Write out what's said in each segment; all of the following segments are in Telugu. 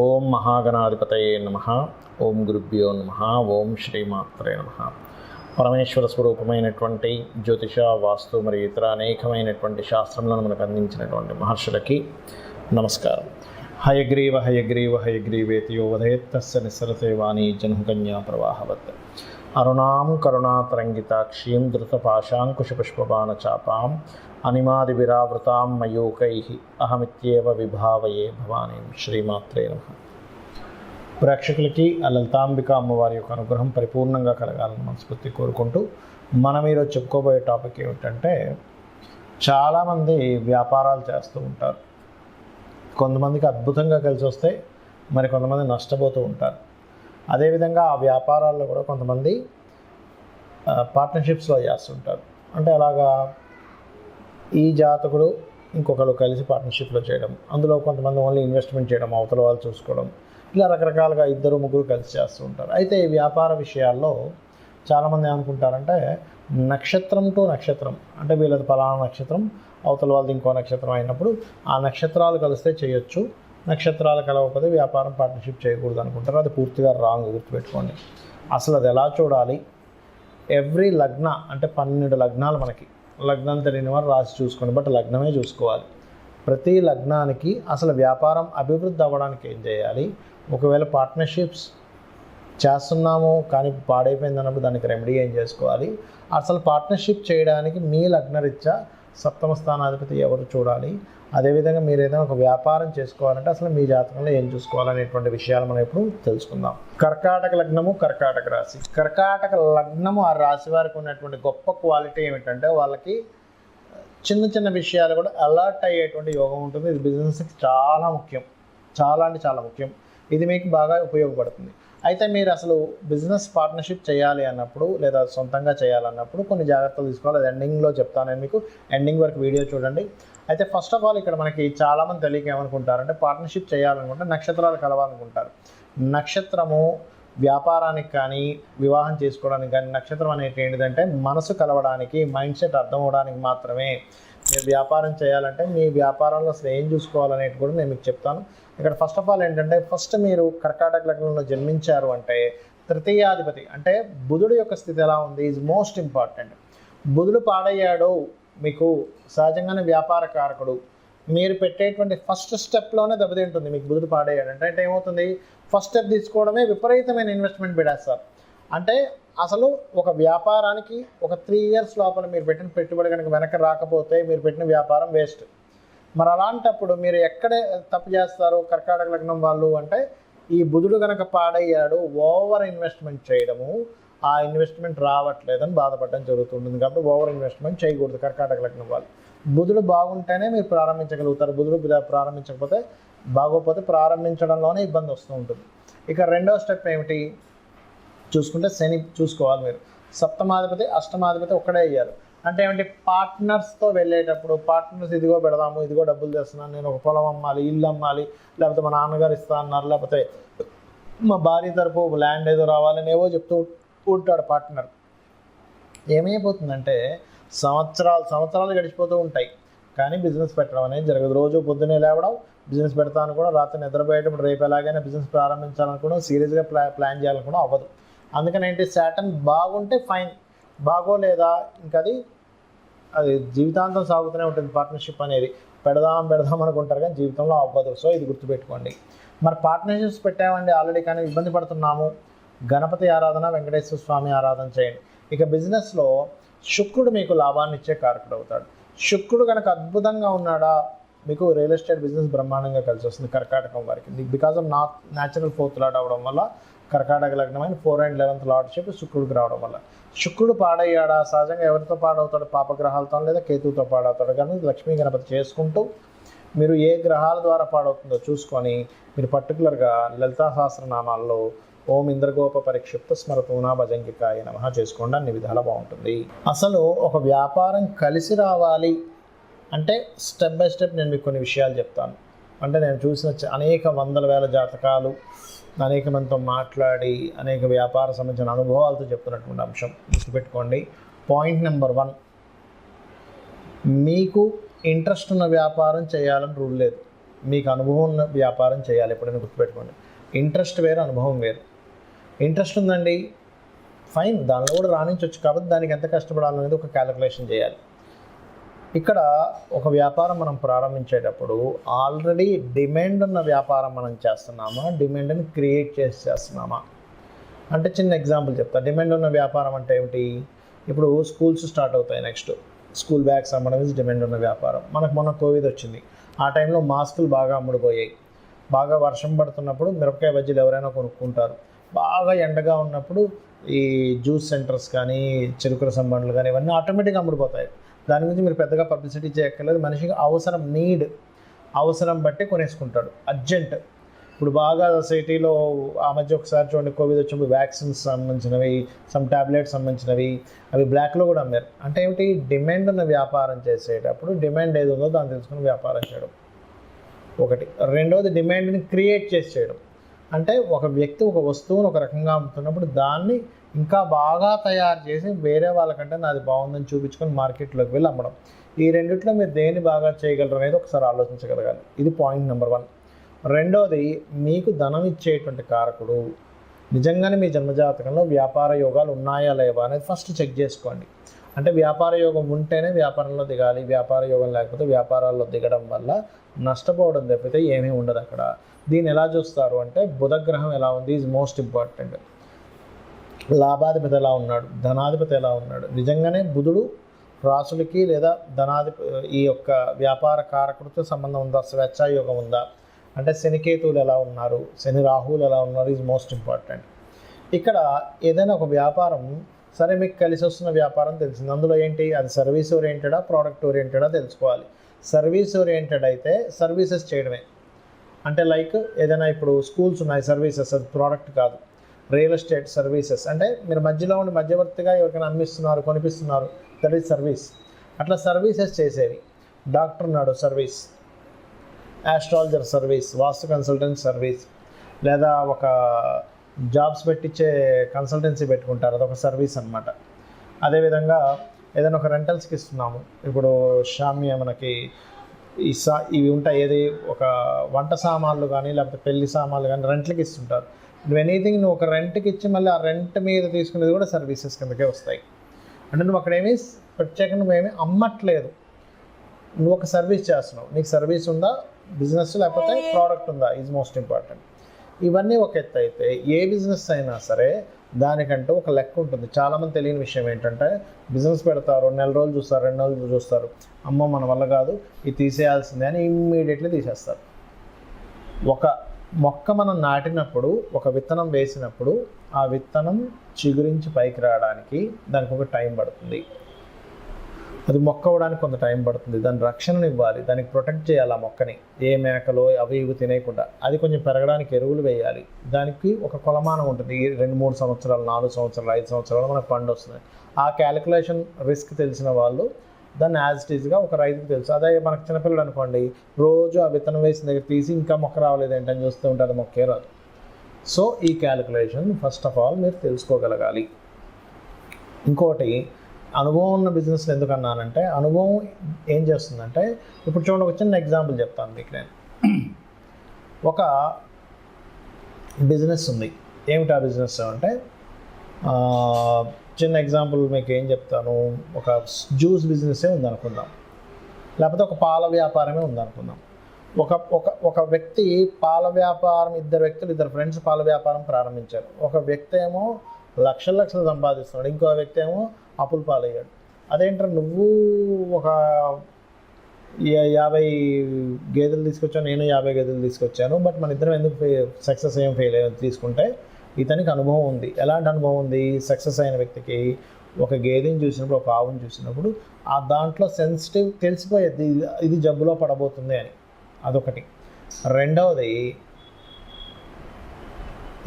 ఓం మహాగణాధిపతయే నమః. ఓం గురుభ్యో నమః. ఓం శ్రీమాత్రే నమః. పరమేశ్వర స్వరూపమైనటువంటి జ్యోతిష, వాస్తు మరియు ఇతర అనేకమైనటువంటి శాస్త్రములను మనకు అందించినటువంటి మహర్షులకి నమస్కారం. హయగ్రీవ హయగ్రీవ హయగ్రీవేతియో వదయత్తస్య నిస్సరతే వాణి జన్మకన్యా ప్రవాహవత్. అరుణాం కరుణాతరంగితాక్షీం ధృతపాశాంకుశపుష్పబాణచాపాం అనిమాదివిరావృతాం మయూకైః అహమిత్యేవ విభావయే భవానీం. శ్రీమాత్రే నమః. ప్రేక్షకులకి ఆ లలితాంబిక అమ్మవారి యొక్క అనుగ్రహం పరిపూర్ణంగా కలగాలని మనస్ఫూర్తి కోరుకుంటూ మనం ఈరోజు చెప్పుకోబోయే టాపిక్ ఏమిటంటే, చాలామంది వ్యాపారాలు చేస్తూ ఉంటారు. కొంతమందికి అద్భుతంగా కలిసి వస్తే మరి కొంతమంది నష్టపోతూ ఉంటారు. అదేవిధంగా ఆ వ్యాపారాల్లో కూడా కొంతమంది పార్ట్నర్షిప్స్లో చేస్తుంటారు. అంటే అలాగా ఈ జాతకుడు ఇంకొకరు కలిసి పార్ట్నర్షిప్లో చేయడం, అందులో కొంతమంది ఓన్లీ ఇన్వెస్ట్మెంట్ చేయడం, అవతల వాళ్ళు చూసుకోవడం, ఇలా రకరకాలుగా ఇద్దరు ముగ్గురు కలిసి చేస్తూ ఉంటారు. అయితే ఈ వ్యాపార విషయాల్లో చాలామంది ఏమనుకుంటారంటే, నక్షత్రం టు నక్షత్రం, అంటే వీళ్ళది పలానా నక్షత్రం, అవతల వాళ్ళది ఇంకో నక్షత్రం అయినప్పుడు ఆ నక్షత్రాలు కలిస్తే చేయొచ్చు, నక్షత్రాలు కలవకపోతే వ్యాపారం పార్ట్నర్షిప్ చేయకూడదు అనుకుంటారు. అది పూర్తిగా రాంగ్, గుర్తుపెట్టుకోండి. అసలు అది ఎలా చూడాలి? ఎవ్రీ లగ్న అంటే 12 లగ్నాలు, మనకి లగ్నం తెలియని వారు రాసి చూసుకోండి, బట్ లగ్నమే చూసుకోవాలి. ప్రతి లగ్నానికి అసలు వ్యాపారం అభివృద్ధి అవ్వడానికి ఏం చేయాలి, ఒకవేళ పార్ట్నర్షిప్స్ చేస్తున్నాము కానీ పాడైపోయింది అన్నప్పుడు దానికి రెమెడీ ఏం చేసుకోవాలి, అసలు పార్ట్నర్షిప్ చేయడానికి మీ లగ్నరీత్యా సప్తమ స్థానాధిపతి ఎవరు చూడాలి, అదేవిధంగా మీరు ఏదైనా ఒక వ్యాపారం చేసుకోవాలంటే అసలు మీ జాతకంలో ఏం చూసుకోవాలనేటువంటి విషయాలు మనం ఇప్పుడు తెలుసుకుందాం. కర్కాటక లగ్నము, కర్కాటక రాశి. కర్కాటక లగ్నము ఆ రాశి వారికి ఉన్నటువంటి గొప్ప క్వాలిటీ ఏమిటంటే, వాళ్ళకి చిన్న చిన్న విషయాలు కూడా అలర్ట్ అయ్యేటువంటి యోగం ఉంటుంది. ఇది బిజినెస్కి చాలా ముఖ్యం, చాలా అంటే చాలా ముఖ్యం. ఇది మీకు బాగా ఉపయోగపడుతుంది. అయితే మీరు అసలు బిజినెస్ పార్ట్నర్షిప్ చేయాలి అన్నప్పుడు లేదా సొంతంగా చేయాలన్నప్పుడు కొన్ని జాగ్రత్తలు తీసుకోవాలి. అది ఎండింగ్లో చెప్తాను నేను మీకు, ఎండింగ్ వరకు వీడియో చూడండి. అయితే ఫస్ట్ ఆఫ్ ఆల్ ఇక్కడ మనకి చాలామంది తెలియక ఏమనుకుంటారంటే, పార్ట్నర్షిప్ చేయాలనుకుంటే నక్షత్రాలు కలవాలనుకుంటారు. నక్షత్రము వ్యాపారానికి కానీ వివాహం చేసుకోవడానికి కానీ, నక్షత్రం అనేది ఏంటిదంటే మనసు కలవడానికి, మైండ్ సెట్ అర్థం అవడానికి మాత్రమే. మీరు వ్యాపారం చేయాలంటే మీ వ్యాపారంలో అసలు ఏం చూసుకోవాలనేది కూడా నేను మీకు చెప్తాను. ఇక్కడ ఫస్ట్ ఆఫ్ ఆల్ ఏంటంటే, ఫస్ట్ మీరు కర్కాటక లగ్నంలో జన్మించారు అంటే తృతీయాధిపతి అంటే బుధుడు యొక్క స్థితి ఎలా ఉంది ఈజ్ మోస్ట్ ఇంపార్టెంట్. బుధుడు పాడయ్యాడు మీకు సహజంగానే వ్యాపార కారకుడు. మీరు పెట్టేటువంటి ఫస్ట్ స్టెప్లోనే దెబ్బతింటుంది మీకు బుధుడు పాడయ్యాడు అంటే. అంటే ఏమవుతుంది, ఫస్ట్ స్టెప్ తీసుకోవడమే విపరీతమైన ఇన్వెస్ట్మెంట్ పెడేస్తారు. అంటే అసలు ఒక వ్యాపారానికి ఒక 3 years లోపల మీరు పెట్టిన పెట్టుబడి కనుక వెనక రాకపోతే మీరు పెట్టిన వ్యాపారం వేస్ట్. మరి అలాంటప్పుడు మీరు ఎక్కడే తప్పు చేస్తారు కర్కాటక లగ్నం వాళ్ళు అంటే, ఈ బుధుడు కనుక పాడయ్యాడు, ఓవర్ ఇన్వెస్ట్మెంట్ చేయడము, ఆ ఇన్వెస్ట్మెంట్ రావట్లేదని బాధపడడం జరుగుతుంటుంది. కాబట్టి ఓవర్ ఇన్వెస్ట్మెంట్ చేయకూడదు కర్కాటక లగ్నం వాళ్ళు. బుధుడు బాగుంటేనే మీరు ప్రారంభించగలుగుతారు. బుధుడు ప్రారంభించకపోతే, బాగోకపోతే ప్రారంభించడంలోనే ఇబ్బంది వస్తూ ఉంటుంది. ఇక రెండవ స్టెప్ ఏమిటి చూసుకుంటే, శని చూసుకోవాలి మీరు. సప్తమాధిపతి అష్టమాధిపతి ఒక్కడే అయ్యారు అంటే ఏమిటి, పార్ట్నర్స్తో వెళ్ళేటప్పుడు పార్ట్నర్స్ ఇదిగో పెడదాము, ఇదిగో డబ్బులు తెస్తున్నాను, నేను ఒక పొలం అమ్మాలి, ఇల్లు అమ్మాలి, లేకపోతే మా నాన్నగారు ఇస్తా అన్నారు, లేకపోతే మా భార్య తరపు ల్యాండ్ ఏదో రావాలని ఏవో చెప్తూ ఉంటాడు పార్ట్నర్. ఏమైపోతుందంటే సంవత్సరాలు గడిచిపోతూ ఉంటాయి కానీ బిజినెస్ పెట్టడం అనేది జరగదు. రోజు పొద్దున్నే లేవడం, బిజినెస్ పెడతాను కూడా, రాత్రి నిద్రపోయేటప్పుడు రేపు ఎలాగైనా బిజినెస్ ప్రారంభించాలనుకోవడం, సీరియస్గా ప్లాన్ చేయాలనుకోవడం అవ్వదు. అందుకని ఏంటి, శాటర్న్ బాగుంటే ఫైన్, బాగోలేదా ఇంకా అది జీవితాంతం సాగుతూనే ఉంటుంది. పార్ట్నర్షిప్ అనేది పెడదాం అనుకుంటారు కానీ జీవితంలో అవ్వదు. సో ఇది గుర్తుపెట్టుకోండి. మరి పార్ట్నర్షిప్స్ పెట్టామండి ఆల్రెడీ కానీ ఇబ్బంది పడుతున్నాము, గణపతి ఆరాధన, వెంకటేశ్వర స్వామి ఆరాధన చేయండి. ఇక బిజినెస్లో శుక్రుడు మీకు లాభాన్ని ఇచ్చే కారకుడు అవుతాడు. శుక్రుడు కనుక అద్భుతంగా ఉన్నాడా, మీకు రియల్ ఎస్టేట్ బిజినెస్ బ్రహ్మాండంగా కలిసి వస్తుంది కర్కాటకం వారికి. Because of natural 4th lot అవ్వడం వల్ల, కర్కాటక లగ్నమైన 4 and 11th లార్డ్షిప్ శుక్రుడికి రావడం వల్ల. శుక్రుడు పాడయ్యాడా, సహజంగా ఎవరితో పాడవుతాడు, పాపగ్రహాలతో లేదా కేతువుతో పాడవుతాడు. కానీ లక్ష్మీ గణపతి చేసుకుంటూ మీరు ఏ గ్రహాల ద్వారా పాడవుతుందో చూసుకొని మీరు పర్టికులర్గా లలితా సహస్రనామాల్లో ఓం ఇంద్రగోప పరిక్షిప్త స్మరతూనా భజంగికాయ నమః చేసుకోండి, అన్ని విధాలా బాగుంటుంది. అసలు ఒక వ్యాపారం కలిసి రావాలి అంటే స్టెప్ బై స్టెప్ నేను మీకు కొన్ని విషయాలు చెప్తాను. అంటే నేను చూసిన అనేక వందల వేల జాతకాలు, అనేక మందితో మాట్లాడి అనేక వ్యాపార సంబంధించిన అనుభవాలతో చెప్తున్నటువంటి అంశం గుర్తుపెట్టుకోండి. పాయింట్ నెంబర్ 1, మీకు ఇంట్రెస్ట్ ఉన్న వ్యాపారం చేయాలని రూల్ లేదు. మీకు అనుభవం ఉన్న వ్యాపారం చేయాలి. ఎప్పుడైనా గుర్తుపెట్టుకోండి, ఇంట్రెస్ట్ వేరు, అనుభవం వేరు. ఇంట్రెస్ట్ ఉందండి, ఫైన్, దానిలో కూడా రాణించవచ్చు, కాబట్టి దానికి ఎంత కష్టపడాలనేది ఒక క్యాలిక్యులేషన్ చేయాలి. ఇక్కడ ఒక వ్యాపారం మనం ప్రారంభించేటప్పుడు ఆల్రెడీ డిమాండ్ ఉన్న వ్యాపారం మనం చేస్తున్నామా, డిమాండ్ని క్రియేట్ చేస్తున్నామా అంటే చిన్న ఎగ్జాంపుల్ చెప్తా. డిమాండ్ ఉన్న వ్యాపారం అంటే ఏమిటి? ఇప్పుడు స్కూల్స్ స్టార్ట్ అవుతాయి, నెక్స్ట్ స్కూల్ బ్యాగ్స్ అమ్మడం ఇస్ డిమాండ్ ఉన్న వ్యాపారం. మనకు మొన్న కోవిడ్ వచ్చింది, ఆ టైంలో మాస్కులు బాగా అమ్ముడుపోయాయి. బాగా వర్షం పడుతున్నప్పుడు మిరపకాయ బజ్జీలు ఎవరైనా కొనుక్కుంటారు. బాగా ఎండగా ఉన్నప్పుడు ఈ జ్యూస్ సెంటర్స్ కానీ, చెరుకు రసం బండ్లు కానీ, ఇవన్నీ ఆటోమేటిక్గా అమ్ముడుపోతాయి. దాని గురించి మీరు పెద్దగా పబ్లిసిటీ చేయక్కర్లేదు. మనిషికి అవసరం, అవసరం బట్టి కొనేసుకుంటాడు, అర్జెంట్. ఇప్పుడు బాగా సిటీలో ఆ మధ్య ఒకసారి చూడండి, కోవిడ్ వచ్చినప్పుడు వ్యాక్సిన్స్ సంబంధించినవి, సమ్ ట్యాబ్లెట్స్ సంబంధించినవి, అవి బ్లాక్లో కూడా అమ్మారు. అంటే ఏమిటి? డిమాండ్ ఉన్న వ్యాపారం చేసేటప్పుడు డిమాండ్ ఏది ఉందో దాన్ని తెలుసుకుని వ్యాపారం చేయడం ఒకటి. రెండవది డిమాండ్ని క్రియేట్ చేసి చేయడం. అంటే ఒక వ్యక్తి ఒక వస్తువును ఒక రకంగా అమ్ముతున్నప్పుడు దాన్ని ఇంకా బాగా తయారు చేసి వేరే వాళ్ళకంటే నాది బాగుందని చూపించుకొని మార్కెట్లోకి వెళ్ళి అమ్మడం. ఈ రెండిట్లో మీరు దేన్ని బాగా చేయగలరు అనేది ఒకసారి ఆలోచించగలగాలి. ఇది పాయింట్ నెంబర్ 1. రెండోది, మీకు ధనం ఇచ్చేటువంటి కారకుడు నిజంగానే మీ జన్మజాతకంలో వ్యాపార యోగాలు ఉన్నాయా లేవా అనేది ఫస్ట్ చెక్ చేసుకోండి. అంటే వ్యాపార యోగం ఉంటేనే వ్యాపారంలో దిగాలి, వ్యాపార యోగం లేకపోతే వ్యాపారాల్లో దిగడం వల్ల నష్టపోవడం తప్పితే ఏమీ ఉండదు అక్కడ. దీన్ని ఎలా చూస్తారు అంటే, బుధగ్రహం ఎలా ఉంది ఈజ్ మోస్ట్ ఇంపార్టెంట్. లాభాధిపతి ఎలా ఉన్నాడు, ధనాధిపతి ఎలా ఉన్నాడు. నిజంగానే బుధుడు రాసులకి లేదా ఈ యొక్క వ్యాపార కారకుడితో సంబంధం ఉందా, స్వేచ్ఛాయోగం ఉందా, అంటే శనికేతువులు ఎలా ఉన్నారు, శని రాహువులు ఎలా ఉన్నారు ఈజ్ మోస్ట్ ఇంపార్టెంట్. ఇక్కడ ఏదైనా ఒక వ్యాపారం సరే మీకు కలిసి వస్తున్న వ్యాపారం తెలిసింది, అందులో ఏంటి, అది సర్వీస్ ఓరియంటెడా ప్రోడక్ట్ ఓరియంటెడా తెలుసుకోవాలి. సర్వీస్ ఓరియంటెడ్ అయితే సర్వీసెస్ చేయడమే. అంటే లైక్ ఏదైనా ఇప్పుడు స్కూల్స్ ఉన్నాయి, సర్వీసెస్, అది ప్రోడక్ట్ కాదు. రియల్ ఎస్టేట్ సర్వీసెస్ అంటే మీరు మధ్యలో ఉండి మధ్యవర్తిగా ఎవరికైనా అమ్మిస్తున్నారు, కొనిపిస్తున్నారు, దట్ ఈజ్ సర్వీస్. అట్లా సర్వీసెస్ చేసేవి. డాక్టర్ ఉన్నాడు, సర్వీస్. ఆస్ట్రాలజర్ సర్వీస్, వాస్తు కన్సల్టెంట్ సర్వీస్, లేదా ఒక జాబ్స్ పెట్టించే కన్సల్టెన్సీ పెట్టుకుంటారు, అదొక సర్వీస్ అనమాట. అదేవిధంగా ఏదైనా ఒక రెంటల్స్కి ఇస్తున్నాము, ఇప్పుడు షామ్య మనకి ఇవి ఉంటాయి, ఏది ఒక వంట సామాన్లు కానీ లేకపోతే పెళ్లి సామాన్లు కానీ రెంట్లకి ఇస్తుంటారు. నువ్వు ఎనీథింగ్ నువ్వు ఒక రెంట్కి ఇచ్చి మళ్ళీ ఆ రెంట్ మీద తీసుకునేది కూడా సర్వీసెస్ కిందకే వస్తాయి. అంటే నువ్వు అక్కడేమీ ప్రత్యేకంగా నువ్వేమీ అమ్మట్లేదు, నువ్వు ఒక సర్వీస్ చేస్తున్నావు. నీకు సర్వీస్ ఉందా, బిజినెస్, లేకపోతే ప్రోడక్ట్ ఉందా ఈజ్ మోస్ట్ ఇంపార్టెంట్. ఇవన్నీ ఒక ఎత్తు అయితే ఏ బిజినెస్ అయినా సరే దానికంటూ ఒక లెక్క ఉంటుంది. చాలామంది తెలియని విషయం ఏంటంటే, బిజినెస్ పెడతారు, నెల రోజులు చూస్తారు, 2 నెలలు చూస్తారు, అమ్మో మన వల్ల కాదు, ఇది తీసేయాల్సిందే అని ఇమ్మీడియట్లీ తీసేస్తారు. ఒక మొక్క మనం నాటినప్పుడు, ఒక విత్తనం వేసినప్పుడు ఆ విత్తనం చిగురించి పైకి రావడానికి దానికి ఒక టైం పడుతుంది. అది మొక్క అవ్వడానికి కొంత టైం పడుతుంది. దాని రక్షణను ఇవ్వాలి, దానికి ప్రొటెక్ట్ చేయాలి ఆ మొక్కని, ఏ మేకలో అవి ఇవి తినేయకుండా. అది కొంచెం పెరగడానికి ఎరువులు వేయాలి. దానికి ఒక కొలమానం ఉంటుంది, 2-3 సంవత్సరాలు, 4 సంవత్సరాలు, 5 సంవత్సరాలు మనకు పండు వస్తుంది. ఆ క్యాలిక్యులేషన్ రిస్క్ తెలిసిన వాళ్ళు దాన్ని యాజ్ ఇట్ ఈజ్గా ఒక రైతుకు తెలుసు. అదే మనకు చిన్నపిల్లలు అనుకోండి, రోజు ఆ విత్తనం వేసిన దగ్గర తీసి ఇంకా మొక్క రావలేదు ఏంటని చూస్తూ ఉంటుంది, మొక్కే రాదు. సో ఈ క్యాలిక్యులేషన్ ఫస్ట్ ఆఫ్ ఆల్ మీరు తెలుసుకోగలగాలి. ఇంకోటి, అనుభవం ఉన్న బిజినెస్లు ఎందుకు అన్నానంటే, అనుభవం ఏం చేస్తుందంటే, ఇప్పుడు చూడండి ఒక చిన్న ఎగ్జాంపుల్ చెప్తాను మీకు నేను. ఒక బిజినెస్ ఉంది, ఏమిటి ఆ బిజినెస్ అంటే, చిన్న ఎగ్జాంపుల్ మీకు ఏం చెప్తాను, ఒక జ్యూస్ బిజినెస్సే ఉందనుకుందాం, లేకపోతే ఒక పాల వ్యాపారమే ఉందనుకుందాం. ఒక వ్యక్తి పాల వ్యాపారం, ఇద్దరు ఫ్రెండ్స్ పాల వ్యాపారం ప్రారంభించారు. ఒక వ్యక్తి ఏమో లక్షలు సంపాదిస్తున్నాడు, ఇంకో వ్యక్తి ఏమో అప్పుల పాలయ్యాడు. అదేంటారు, నువ్వు ఒక 50 గేదెలు తీసుకొచ్చాను, నేను 50 గేదెలు తీసుకొచ్చాను, బట్ మన ఇద్దరం ఎందుకు సక్సెస్ ఫెయిల్ అయ్యాను తీసుకుంటే, ఇతనికి అనుభవం ఉంది. ఎలాంటి అనుభవం ఉంది? సక్సెస్ అయిన వ్యక్తికి ఒక గేదెని చూసినప్పుడు, ఒక ఆవుని చూసినప్పుడు ఆ దాంట్లో సెన్సిటివ్ తెలిసిపోయేది, ఇది జబ్బులో పడబోతుంది అని. అదొకటి. రెండవది,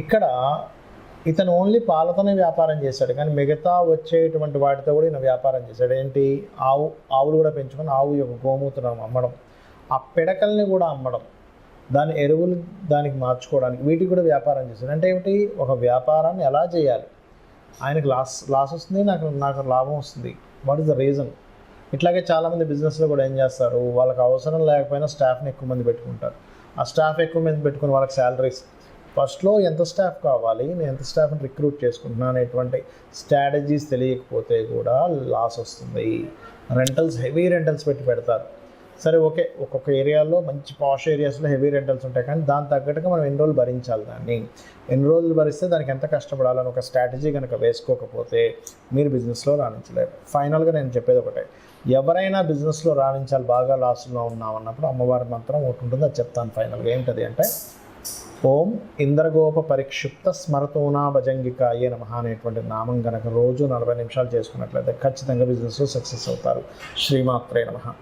ఇక్కడ ఇతను ఓన్లీ పాలతోనే వ్యాపారం చేశాడు, కానీ మిగతా వచ్చేటువంటి వాటితో కూడా ఈయన వ్యాపారం చేశాడు. ఏంటి? ఆవులు కూడా పెంచుకొని ఆవు యొక్క గోమూత్రం అమ్మడం, ఆ పిడకల్ని కూడా అమ్మడం, దాని ఎరువులు దానికి మార్చుకోవడానికి, వీటికి కూడా వ్యాపారం చేశాడు. అంటే ఏమిటి? ఒక వ్యాపారాన్ని ఎలా చేయాలి, ఆయనకు లాస్ వస్తుంది, నాకు లాభం వస్తుంది. What is the reason? ఇట్లాగే చాలామంది బిజినెస్లో కూడా ఏం చేస్తారు, వాళ్ళకి అవసరం లేకపోయినా స్టాఫ్ని ఎక్కువ మంది పెట్టుకుంటారు. ఆ స్టాఫ్ ఎక్కువ మంది పెట్టుకుని వాళ్ళకి శాలరీస్ ఫస్ట్లో ఎంత స్టాఫ్ కావాలి, నేను ఎంత స్టాఫ్ని రిక్రూట్ చేసుకుంటున్నాను అనేటువంటి స్ట్రాటజీస్ తెలియకపోతే కూడా లాస్ వస్తుంది. రెంటల్స్ హెవీ రెంటల్స్ పెడతారు. సరే ఓకే, ఒక్కొక్క ఏరియాలో మంచి పాష్ ఏరియాస్లో హెవీ రెంటల్స్ ఉంటాయి, కానీ దాని తగ్గట్టుగా మనం ఎన్ని రోజులు భరించాలి, దాన్ని ఎన్ని రోజులు భరిస్తే దానికి ఎంత కష్టపడాలని ఒక స్ట్రాటజీ కనుక వేసుకోకపోతే మీరు బిజినెస్లో రాణించలేరు. ఫైనల్గా నేను చెప్పేది ఒకటే, ఎవరైనా బిజినెస్లో రాణించాలి, బాగా లాస్లో ఉన్నామన్నప్పుడు అమ్మవారి మంత్రం ఒకటి ఉంటుంది, అది చెప్తాను ఫైనల్గా. ఏంటది అంటే, ఓం ఇంద్రగోప పరిక్షిప్త స్మరతోనా భజంగికాయే నమః అనేటువంటి నామం కనుక రోజు 40 నిమిషాలు చేసుకున్నట్లయితే ఖచ్చితంగా బిజినెస్లో సక్సెస్ అవుతారు. శ్రీమాత్రే నమః.